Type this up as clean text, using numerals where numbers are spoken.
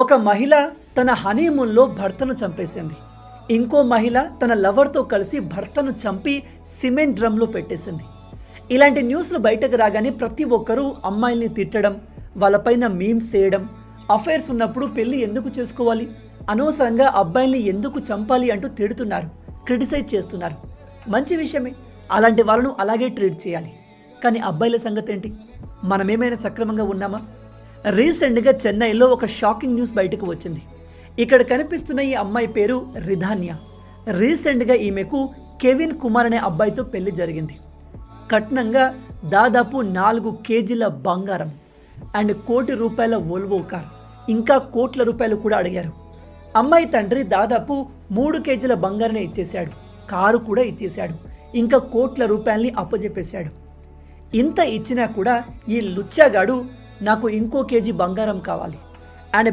ఒక మహిళ తన హనీమూన్లో భర్తను చంపేసింది. ఇంకో మహిళ తన లవర్తో కలిసి భర్తను చంపి సిమెంట్ డ్రమ్లో పెట్టేసింది. ఇలాంటి న్యూస్లు బయటకు రాగానే ప్రతి ఒక్కరూ అమ్మాయిల్ని తిట్టడం, వాళ్ళపైన మీమ్స్ చేయడం, అఫైర్స్ ఉన్నప్పుడు పెళ్ళి ఎందుకు చేసుకోవాలి, అనవసరంగా అబ్బాయిల్ని ఎందుకు చంపాలి అంటూ తిడుతున్నారు, క్రిటిసైజ్ చేస్తున్నారు. మంచి విషయమే, అలాంటి వాళ్ళను అలాగే ట్రీట్ చేయాలి. కానీ అబ్బాయిల సంగతి ఏంటి? మనమేమైనా సక్రమంగా ఉన్నామా? రీసెంట్గా చెన్నైలో ఒక షాకింగ్ న్యూస్ బయటకు వచ్చింది. ఇక్కడ కనిపిస్తున్న ఈ అమ్మాయి పేరు రిధాన్య. రీసెంట్గా ఈమెకు కెవిన్ కుమార్ అనే అబ్బాయితో పెళ్లి జరిగింది. కట్నంగా దాదాపు 4 కేజీల బంగారం అండ్ ₹1 కోటి వోల్వో కార్, ఇంకా కోట్ల రూపాయలు కూడా అడిగారు. అమ్మాయి తండ్రి దాదాపు 3 కేజీల బంగారాన్ని ఇచ్చేశాడు, కారు కూడా ఇచ్చేశాడు, ఇంకా కోట్ల రూపాయల్ని అప్పజెప్పేశాడు. ఇంత ఇచ్చినా కూడా ఈ లుచ్చాగాడు నాకు ఇంకో కేజీ బంగారం కావాలి అండ్